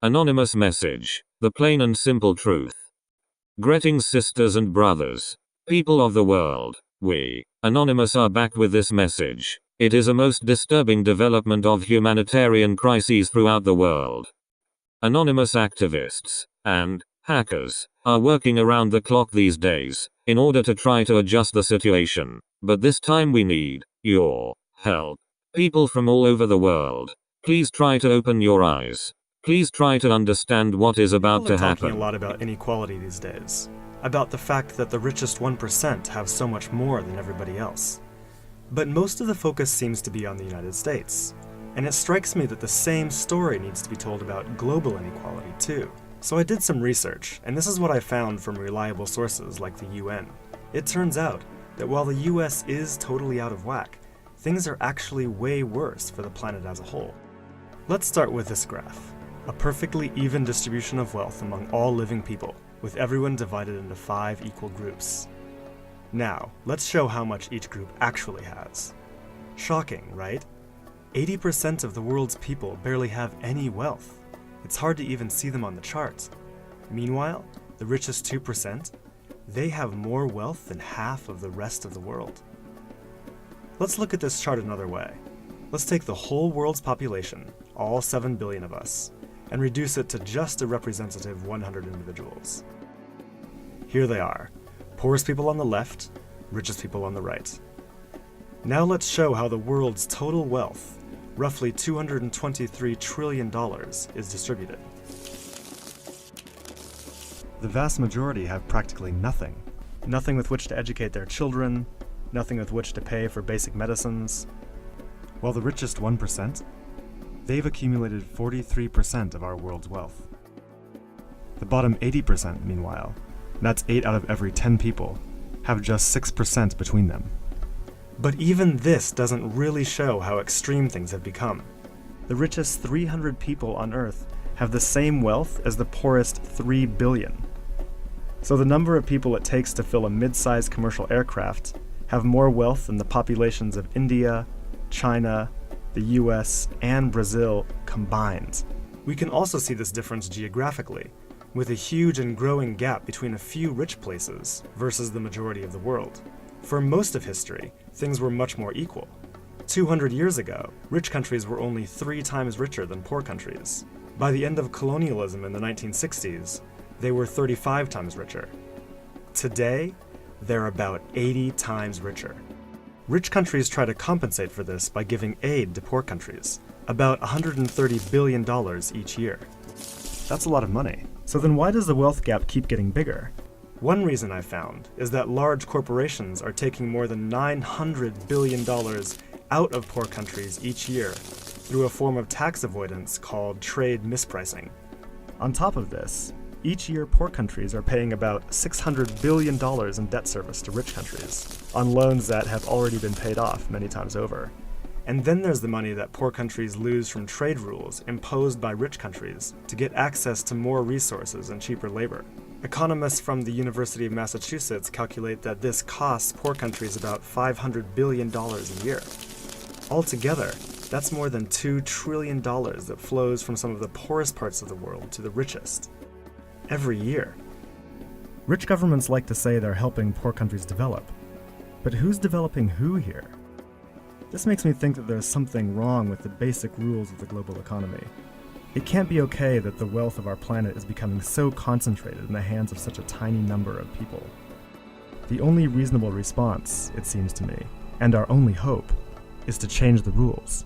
Anonymous message. The plain and simple truth. Greetings, sisters and brothers. People of the world. We, Anonymous, are back with this message. It is a most disturbing development of humanitarian crises throughout the world. Anonymous activists and hackers are working around the clock these days in order to try to adjust the situation. But this time we need your help. People from all over the world, please try to open your eyes. Please try to understand what is about to happen. People are talking a lot about inequality these days. About the fact that the richest 1% have so much more than everybody else. But most of the focus seems to be on the United States. And it strikes me that the same story needs to be told about global inequality too. So I did some research, and this is what I found from reliable sources like the UN. It turns out that while the US is totally out of whack, things are actually way worse for the planet as a whole. Let's start with this graph. A perfectly even distribution of wealth among all living people, with everyone divided into 5 equal groups. Now, let's show how much each group actually has. Shocking, right? 80% of the world's people barely have any wealth. It's hard to even see them on the chart. Meanwhile, the richest 2%, they have more wealth than half of the rest of the world. Let's look at this chart another way. Let's take the whole world's population, all 7 billion of us, and reduce it to just a representative 100 individuals. Here they are, poorest people on the left, richest people on the right. Now let's show how the world's total wealth, roughly $223 trillion, is distributed. The vast majority have practically nothing. Nothing with which to educate their children, nothing with which to pay for basic medicines. While the richest 1%, they've accumulated 43% of our world's wealth. The bottom 80%, meanwhile, that's 8 out of every 10 people, have just 6% between them. But even this doesn't really show how extreme things have become. The richest 300 people on Earth have the same wealth as the poorest 3 billion. So the number of people it takes to fill a mid-sized commercial aircraft have more wealth than the populations of India, China, the US, and Brazil combined. We can also see this difference geographically, with a huge and growing gap between a few rich places versus the majority of the world. For most of history, things were much more equal. 200 years ago, rich countries were only 3 times richer than poor countries. By the end of colonialism in the 1960s, they were 35 times richer. Today, they're about 80 times richer. Rich countries try to compensate for this by giving aid to poor countries, about $130 billion each year. That's a lot of money. So then why does the wealth gap keep getting bigger? One reason I found is that large corporations are taking more than $900 billion out of poor countries each year through a form of tax avoidance called trade mispricing. On top of this, each year poor countries are paying about $600 billion in debt service to rich countries on loans that have already been paid off many times over. And then there's the money that poor countries lose from trade rules imposed by rich countries to get access to more resources and cheaper labor. Economists from the University of Massachusetts calculate that this costs poor countries about $500 billion a year. Altogether, that's more than $2 trillion that flows from some of the poorest parts of the world to the richest. Every year. Rich governments like to say they're helping poor countries develop. But who's developing who here? This makes me think that there's something wrong with the basic rules of the global economy. It can't be okay that the wealth of our planet is becoming so concentrated in the hands of such a tiny number of people. The only reasonable response, it seems to me, and our only hope, is to change the rules.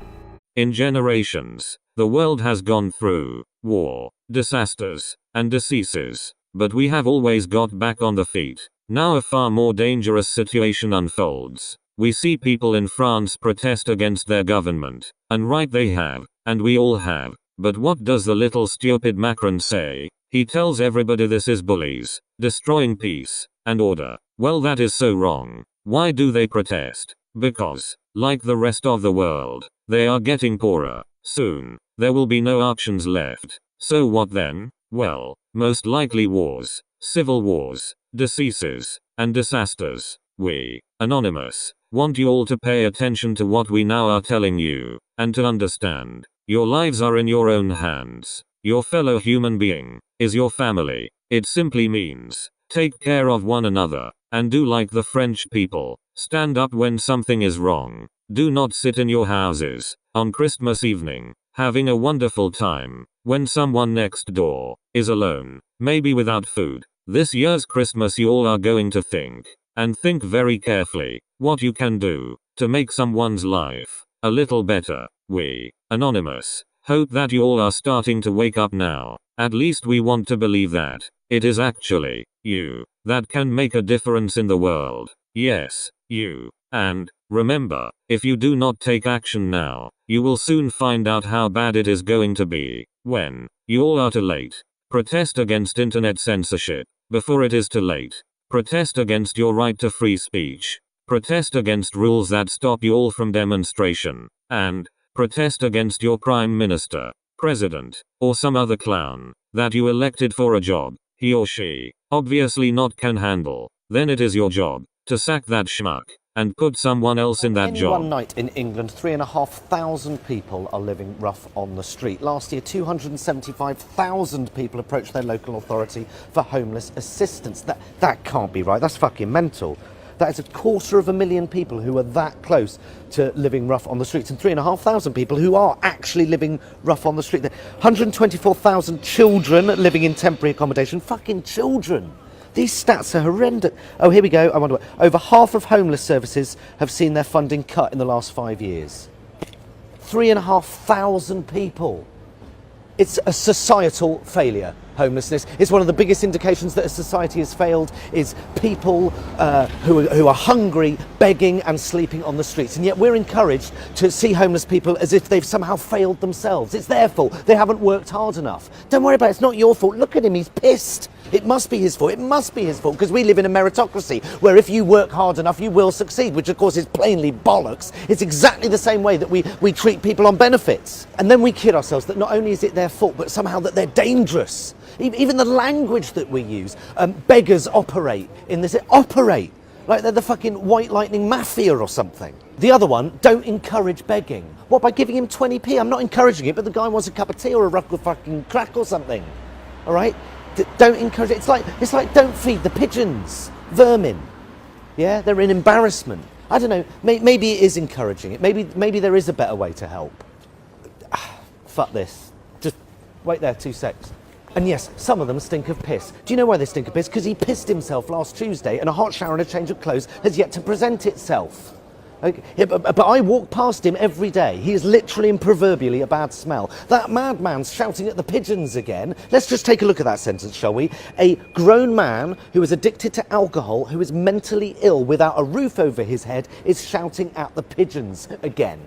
In generations, the world has gone through war, disasters, and diseases, but we have always got back on the feet. Now a far more dangerous situation unfolds. We see people in France protest against their government, and right they have, and we all have. But what does the little stupid Macron say? He tells everybody this is bullies, destroying peace and order. Well, that is so wrong. Why do they protest? Because, like the rest of the world, they are getting poorer. Soon, there will be no options left. So what then? Well, most likely wars, civil wars, diseases, and disasters. We, Anonymous, want you all to pay attention to what we now are telling you, and to understand. Your lives are in your own hands. Your fellow human being is your family. It simply means take care of one another and do like the French people. Stand up when something is wrong. Do not sit in your houses on Christmas evening having a wonderful time when someone next door is alone, maybe without food. This year's Christmas you all are going to think very carefully what you can do to make someone's life a little better. We, Anonymous, hope that you all are starting to wake up now. At least we want to believe that it is actually you that can make a difference in the world. Yes, you. And remember, if you do not take action now, you will soon find out how bad it is going to be when you all are too late. Protest against internet censorship before it is too late. Protest against your right to free speech. Protest against rules that stop you all from demonstration. And protest against your prime minister, president, or some other clown that you elected for a job he or she obviously not can handle. Then it is your job to sack that schmuck and put someone else in that job. One night in England, 3,500 people are living rough on the street. Last year, 275,000 people approached their local authority for homeless assistance. That can't be right. That's fucking mental. That is 250,000 people who are that close to living rough on the streets, and 3,500 people who are actually living rough on the street. 124,000 children living in temporary accommodation. Fucking children. These stats are horrendous. Oh, here we go. I wonder what. Over half of homeless services have seen their funding cut in the last 5 years. 3,500 people. It's a societal failure, homelessness. It's one of the biggest indications that a society has failed is people who are hungry, begging and sleeping on the streets. And yet we're encouraged to see homeless people as if they've somehow failed themselves. It's their fault. They haven't worked hard enough. Don't worry about it. It's not your fault. Look at him. He's pissed. It must be his fault. It must be his fault, because we live in a meritocracy where if you work hard enough, you will succeed, which of course is plainly bollocks. It's exactly the same way that we treat people on benefits. And then we kid ourselves that not only is it their fault, but somehow that they're dangerous. Even the language that we use, beggars operate in this, operate like they're the fucking White Lightning Mafia or something. The other one, don't encourage begging. What, by giving him 20p? I'm not encouraging it, but the guy wants a cup of tea or a ruck of fucking crack or something. All right? Don't encourage it. It's like don't feed the pigeons. Vermin. Yeah, they're an embarrassment. I don't know. Maybe it is encouraging it. Maybe there is a better way to help. Fuck this. Just wait there 2 secs. And yes, some of them stink of piss. Do you know why they stink of piss? Because he pissed himself last Tuesday and a hot shower and a change of clothes has yet to present itself. Okay. Yeah, but I walk past him every day. He is literally and proverbially a bad smell. That madman's shouting at the pigeons again. Let's just take a look at that sentence, shall we? A grown man who is addicted to alcohol, who is mentally ill without a roof over his head, is shouting at the pigeons again.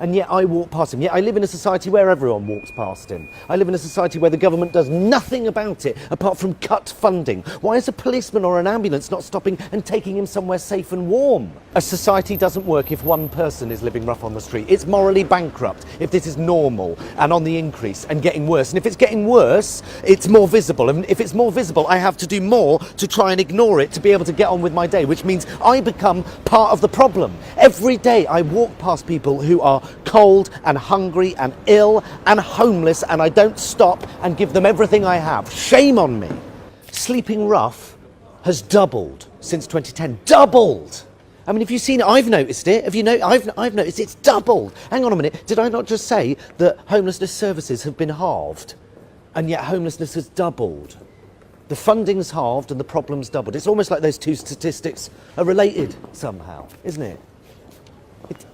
And yet I walk past him. Yet I live in a society where everyone walks past him. I live in a society where the government does nothing about it apart from cut funding. Why is a policeman or an ambulance not stopping and taking him somewhere safe and warm? A society doesn't work if one person is living rough on the street. It's morally bankrupt if this is normal and on the increase and getting worse. And if it's getting worse, it's more visible. And if it's more visible, I have to do more to try and ignore it to be able to get on with my day, which means I become part of the problem. Every day I walk past people who are cold and hungry and ill and homeless, and I don't stop and give them everything I have. Shame on me. Sleeping rough has doubled since 2010. Doubled! I mean, if you've seen it, I've noticed it. Have you know? I've noticed it's doubled. Hang on a minute. Did I not just say that homelessness services have been halved, and yet homelessness has doubled? The funding's halved and the problem's doubled. It's almost like those two statistics are related somehow, isn't it?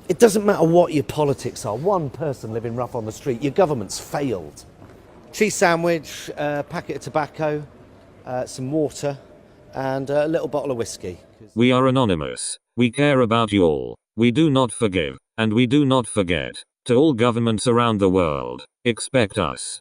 It doesn't matter what your politics are. One person living rough on the street, your government's failed. Cheese sandwich, packet of tobacco, some water, and a little bottle of whiskey. We are anonymous. We care about you all. We do not forgive, and we do not forget. To all governments around the world, expect us